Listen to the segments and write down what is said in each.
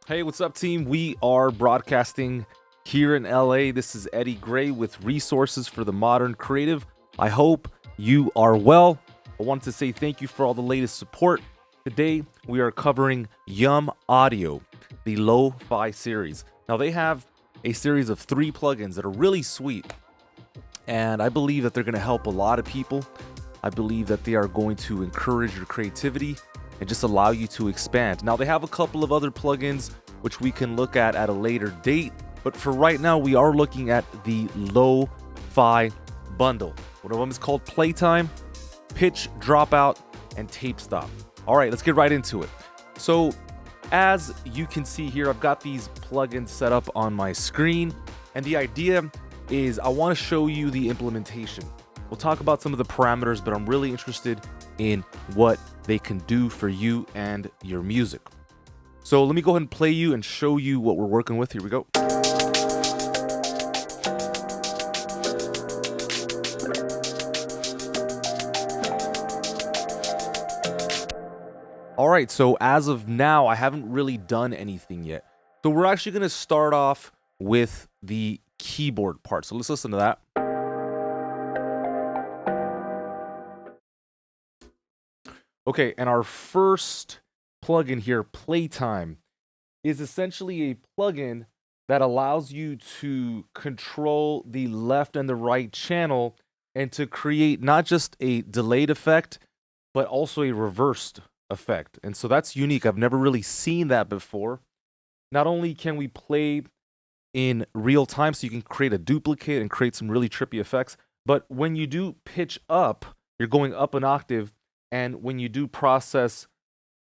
Hey, what's up, team? We are broadcasting here in LA. This is Eddie Gray with Resources for the Modern Creative. I hope you are well. I wanted to say thank you for all the latest support. Today, we are covering Yum Audio, the Lo-Fi series. Now, they have a series of 3 plugins that are really sweet, and I believe that they're going to help a lot of people. I believe that they are going to encourage your creativity and just allow you to expand. Now, they have a couple of other plugins which we can look at a later date, but for right now, we are looking at the Lo-Fi bundle. One of them is called Playtime, Pitch Dropout, and Tape Stop. All right, let's get right into it. So, as you can see here, I've got these plugins set up on my screen, and the idea is I want to show you the implementation. We'll talk about some of the parameters, but I'm really interested in what they can do for you and your music. So let me go ahead and play you and show you what we're working with. Here we go. All right, so as of now, I haven't really done anything yet. So we're actually going to start off with the keyboard part. So let's listen to that. Okay, and our first plugin here, Playtime, is essentially a plugin that allows you to control the left and the right channel and to create not just a delayed effect, but also a reversed effect. And so that's unique. I've never really seen that before. Not only can we play in real time, so you can create a duplicate and create some really trippy effects, but when you do pitch up, you're going up an octave. And when you do process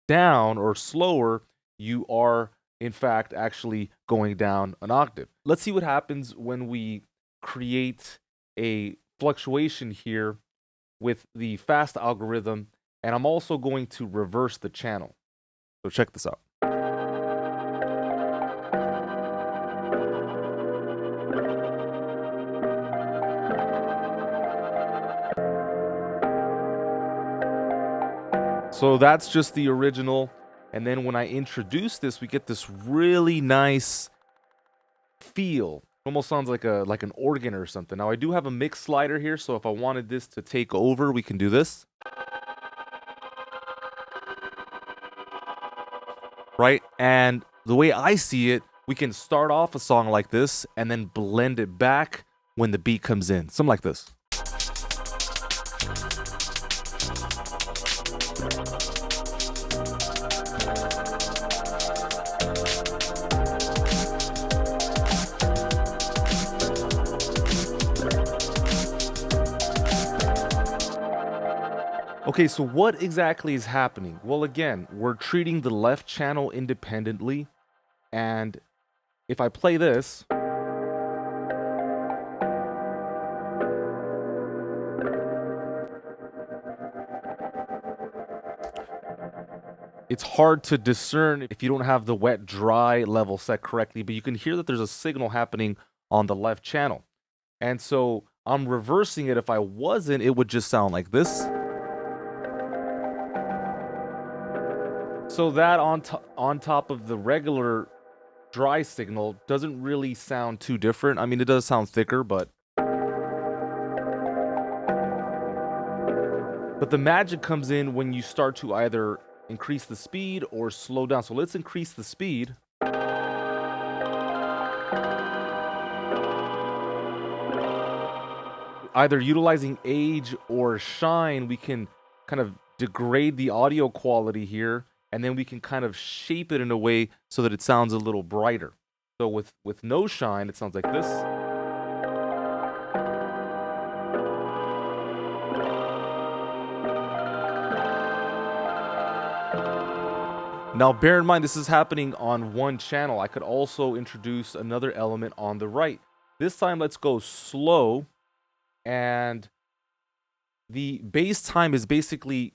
down or slower, you are in fact actually going down an octave. Let's see what happens when we create a fluctuation here with the fast algorithm. And I'm also going to reverse the channel. So check this out. So that's just the original. And then when I introduce this, we get this really nice feel. Almost sounds like an organ or something. Now I do have a mix slider here, so if I wanted this to take over, we can do this. Right? And the way I see it, we can start off a song like this and then blend it back when the beat comes in. Something like this. Okay, so what exactly is happening? Well, again, we're treating the left channel independently, and if I play this, it's hard to discern if you don't have the wet dry level set correctly, but you can hear that there's a signal happening on the left channel. And so I'm reversing it. If I wasn't, it would just sound like this. So that on top of the regular dry signal doesn't really sound too different. I mean, it does sound thicker, but the magic comes in when you start to either increase the speed or slow down. So let's increase the speed. Either utilizing age or shine, we can kind of degrade the audio quality here, and then we can kind of shape it in a way so that it sounds a little brighter. So with no shine, it sounds like this. Now, bear in mind, this is happening on one channel. I could also introduce another element on the right. This time, let's go slow. And the base time is basically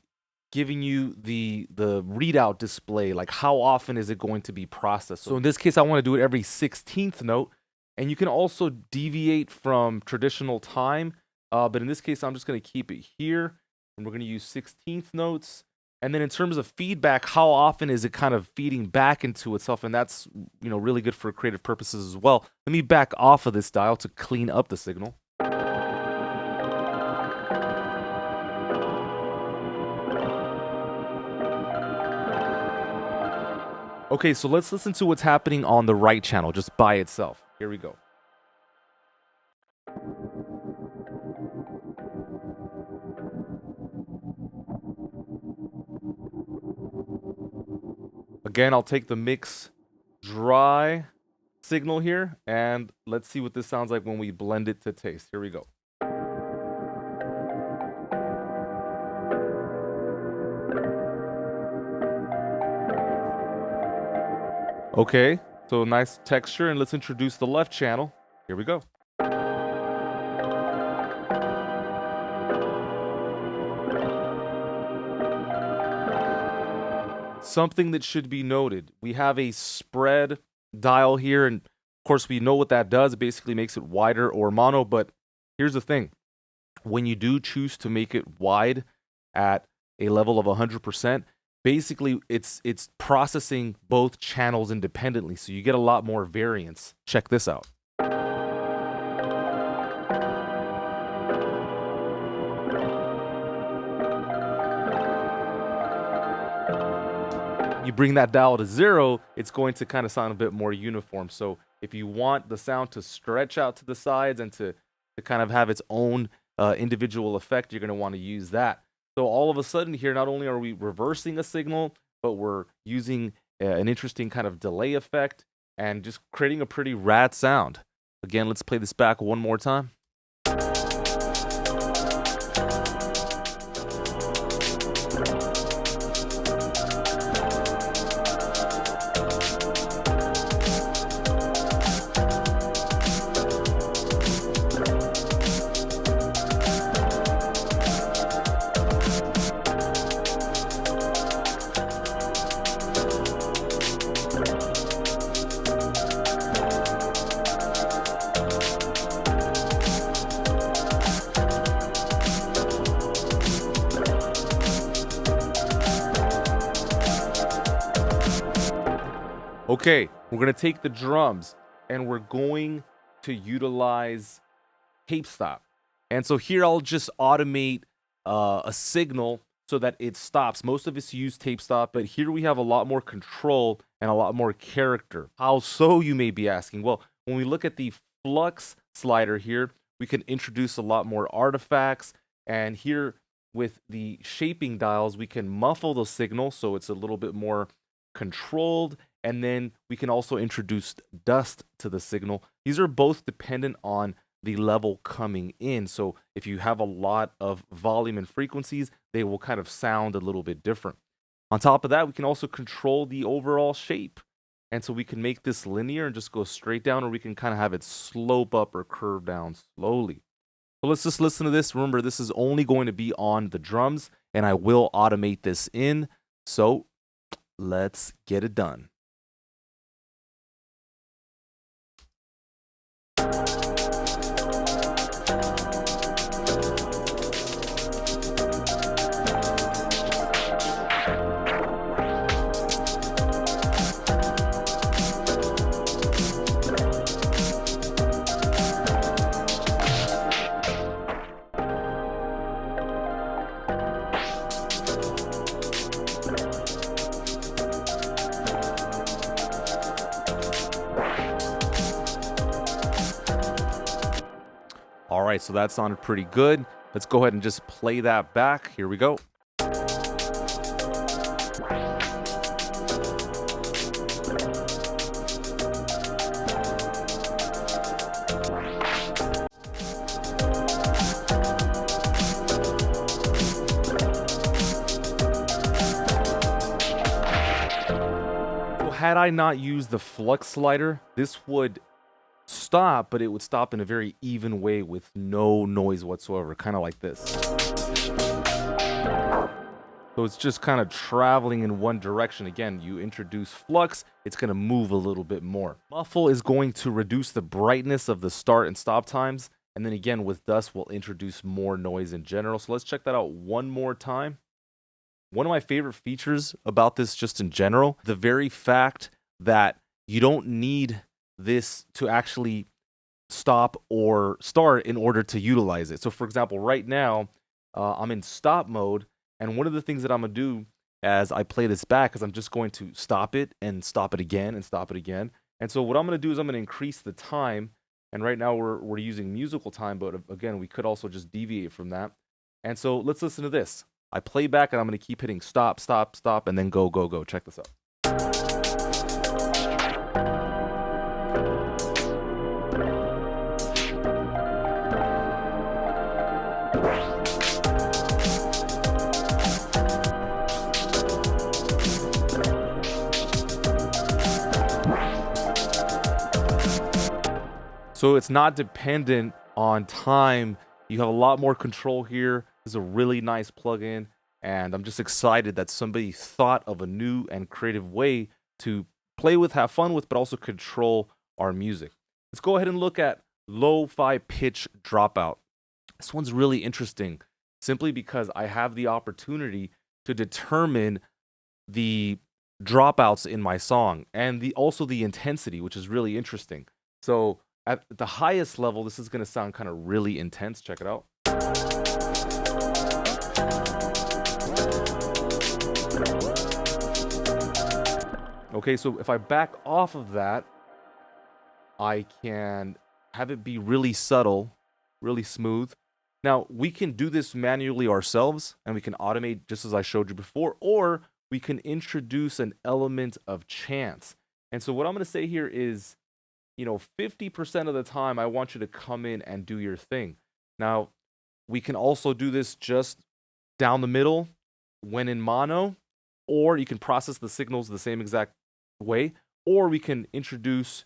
giving you the readout display, like how often is it going to be processed. So in this case, I want to do it every 16th note. And you can also deviate from traditional time. But in this case, I'm just going to keep it here. And we're going to use 16th notes. And then in terms of feedback, how often is it kind of feeding back into itself? And that's, really good for creative purposes as well. Let me back off of this dial to clean up the signal. Okay, so let's listen to what's happening on the right channel just by itself. Here we go. Again, I'll take the mix dry signal here, and let's see what this sounds like when we blend it to taste. Here we go. Okay, so nice texture, and let's introduce the left channel. Here we go. Something that should be noted, we have a spread dial here, and of course we know what that does. It basically makes it wider or mono, but here's the thing. When you do choose to make it wide at a level of 100%, basically it's processing both channels independently, so you get a lot more variance. Check this out. You bring that dial to 0, it's going to kind of sound a bit more uniform. So if you want the sound to stretch out to the sides and to kind of have its own individual effect, you're going to want to use that. So all of a sudden here, not only are we reversing a signal, but we're using an interesting kind of delay effect and just creating a pretty rad sound. Again, let's play this back one more time. Okay, we're going to take the drums and we're going to utilize tape stop. And so here I'll just automate a signal so that it stops. Most of us use tape stop, but here we have a lot more control and a lot more character. How so, you may be asking? Well, when we look at the flux slider here, we can introduce a lot more artifacts. And here with the shaping dials, we can muffle the signal so it's a little bit more controlled. And then we can also introduce dust to the signal. These are both dependent on the level coming in. So if you have a lot of volume and frequencies, they will kind of sound a little bit different. On top of that, we can also control the overall shape. And so we can make this linear and just go straight down, or we can kind of have it slope up or curve down slowly. So let's just listen to this. Remember, this is only going to be on the drums, and I will automate this in. So let's get it done. All right, so that sounded pretty good. Let's go ahead and just play that back. Here we go. So had I not used the flux slider, this would stop, but it would stop in a very even way with no noise whatsoever, kind of like this. So it's just kind of traveling in one direction. Again, you introduce flux, it's going to move a little bit more. Muffle is going to reduce the brightness of the start and stop times. And then again, with dust, we'll introduce more noise in general. So let's check that out one more time. One of my favorite features about this just in general, the very fact that you don't need this to actually stop or start in order to utilize it. So for example, right now, I'm in stop mode, and one of the things that I'm gonna do as I play this back is I'm just going to stop it and stop it again and stop it again. And so what I'm gonna do is I'm gonna increase the time, and right now we're using musical time, but again, we could also just deviate from that. And so let's listen to this. I play back and I'm gonna keep hitting stop, stop, stop, and then go, go, go. Check this out. So it's not dependent on time. You have a lot more control here. This is a really nice plugin, and I'm just excited that somebody thought of a new and creative way to play with, have fun with, but also control our music. Let's go ahead and look at LoFi-Pitch Dropout. This one's really interesting simply because I have the opportunity to determine the dropouts in my song and also the intensity, which is really interesting. So at the highest level, this is going to sound kind of really intense. Check it out. Okay, so if I back off of that, I can have it be really subtle, really smooth. Now, we can do this manually ourselves, and we can automate just as I showed you before, or we can introduce an element of chance. And so what I'm going to say here is, 50% of the time, I want you to come in and do your thing. Now, we can also do this just down the middle when in mono, or you can process the signals the same exact way, or we can introduce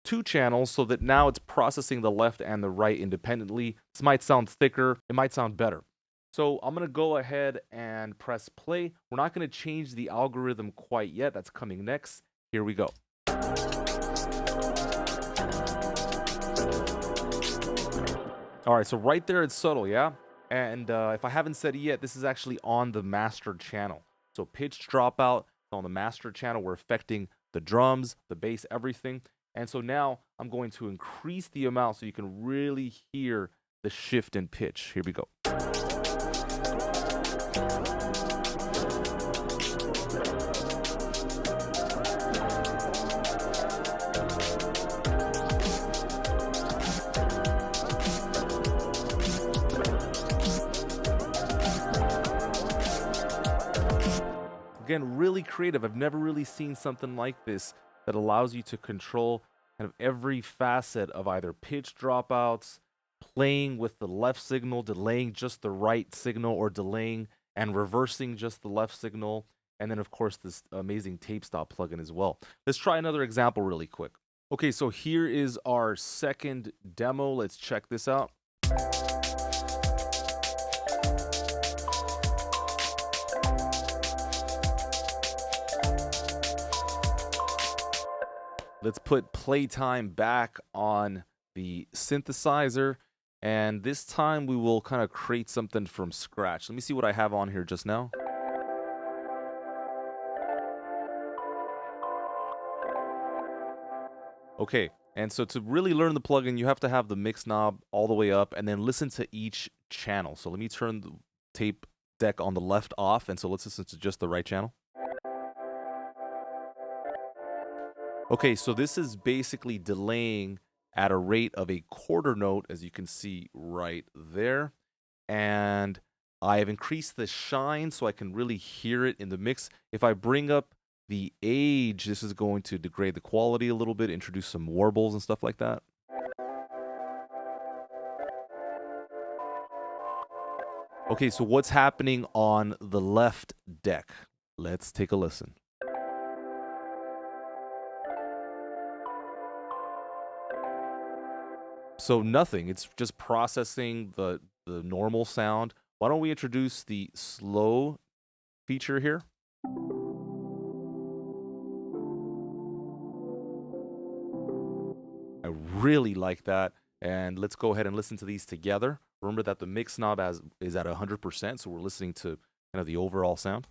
two channels so that now it's processing the left and the right independently. This might sound thicker, it might sound better. So I'm going to go ahead and press play. We're not going to change the algorithm quite yet. That's coming next. Here we go. All right, so right there it's subtle, yeah? And if I haven't said it yet, this is actually on the master channel. So pitch dropout on the master channel. We're affecting the drums, the bass, everything. And so now I'm going to increase the amount so you can really hear the shift in pitch. Here we go. Again, really creative. I've never really seen something like this that allows you to control kind of every facet of either pitch dropouts, playing with the left signal, delaying just the right signal, or delaying and reversing just the left signal. And then, of course, this amazing tape stop plugin as well. Let's try another example really quick. Okay, so here is our second demo. Let's check this out. Let's put Playtime back on the synthesizer, and this time we will kind of create something from scratch. Let me see what I have on here just now. Okay, and so to really learn the plugin, you have to have the mix knob all the way up and then listen to each channel. So let me turn the tape deck on the left off, and so let's listen to just the right channel. Okay, so this is basically delaying at a rate of a quarter note, as you can see right there. And I have increased the shine so I can really hear it in the mix. If I bring up the age, this is going to degrade the quality a little bit, introduce some warbles and stuff like that. Okay, so what's happening on the left deck? Let's take a listen. So nothing, it's just processing the normal sound. Why don't we introduce the slow feature here? I really like that. And let's go ahead and listen to these together. Remember that the mix knob is at 100%, so we're listening to kind of the overall sound.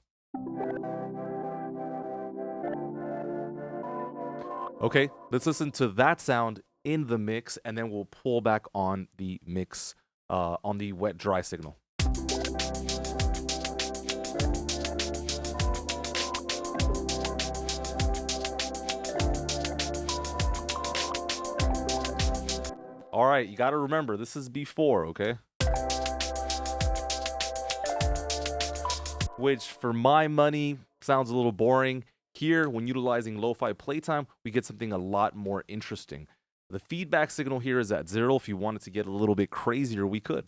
Okay, let's listen to that sound in the mix, and then we'll pull back on the mix on the wet dry signal. All right, you got to remember, this is before, okay? Which, for my money, sounds a little boring. Here, when utilizing LoFi-Playtime, we get something a lot more interesting. The feedback signal here is at 0. If you wanted to get a little bit crazier, we could.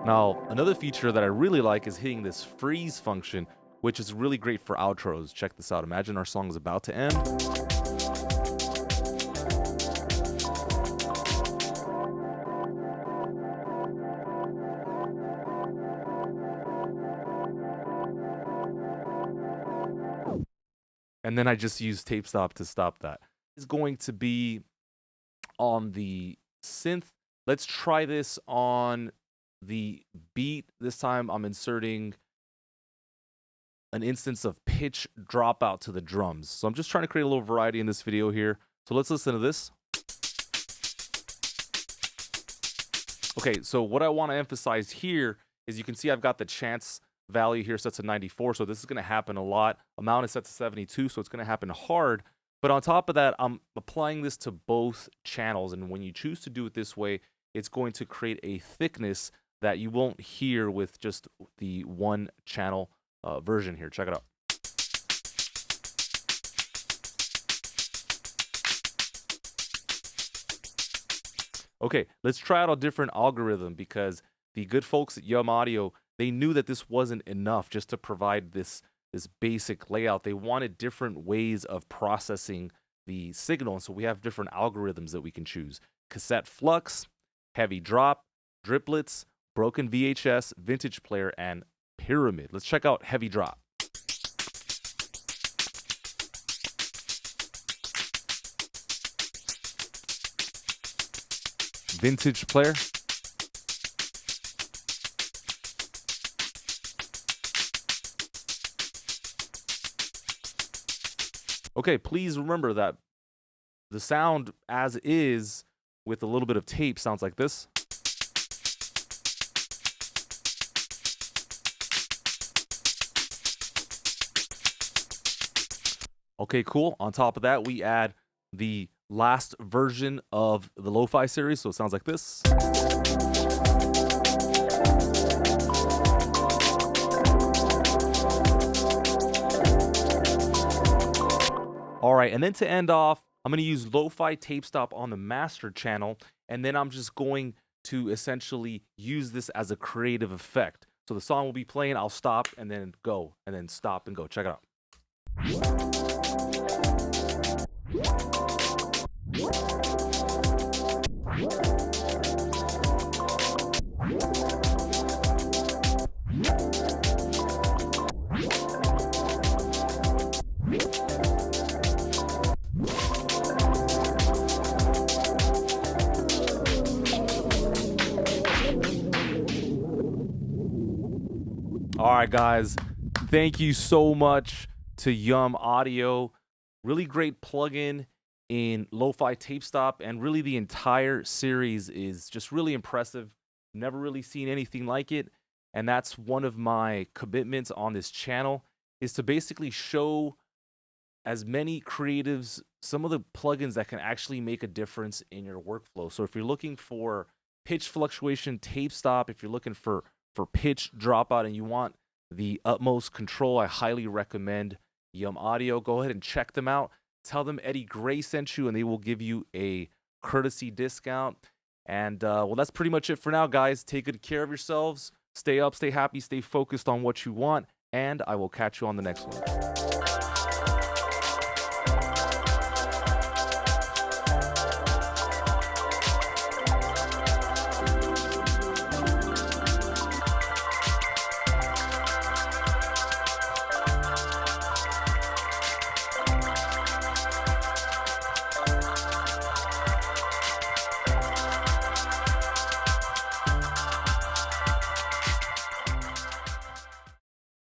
Now, another feature that I really like is hitting this freeze function, which is really great for outros. Check this out. Imagine our song is about to end. And then I just use tape stop to stop that. It's going to be on the synth. Let's try this on the beat. This time I'm inserting an instance of pitch dropout to the drums. So I'm just trying to create a little variety in this video here. So let's listen to this. Okay, so what I want to emphasize here is you can see I've got the chance value here set to 94, so this is going to happen a lot. Amount is set to 72, so it's going to happen hard. But on top of that, I'm applying this to both channels, and when you choose to do it this way, it's going to create a thickness that you won't hear with just the one channel version here. Check it out. Okay, let's try out a different algorithm, because the good folks at Yum Audio, they knew that this wasn't enough just to provide this basic layout. They wanted different ways of processing the signal, and so we have different algorithms that we can choose. Cassette flux, heavy drop, driplets, broken VHS, vintage player, and pyramid. Let's check out heavy drop. Vintage player. Okay, please remember that the sound as is with a little bit of tape sounds like this. Okay, cool. On top of that, we add the last version of the Lo-Fi series, so it sounds like this. All right, and then to end off, I'm going to use LoFi-Tape Stop on the master channel, and then I'm just going to essentially use this as a creative effect. So the song will be playing, I'll stop and then go, and then stop and go. Check it out. All right, guys, thank you so much to Yum Audio. Really great plugin in LoFi-Tape Stop, and really the entire series is just really impressive. Never really seen anything like it, and that's one of my commitments on this channel, is to basically show as many creatives some of the plugins that can actually make a difference in your workflow. So if you're looking for pitch fluctuation, tape stop, if you're looking for pitch dropout and you want the utmost control, I highly recommend Yum Audio. Go ahead and check them out. Tell them Eddie Gray sent you, and they will give you a courtesy discount. And well, that's pretty much it for now, guys. Take good care of yourselves. Stay up, stay happy, stay focused on what you want, and I will catch you on the next one.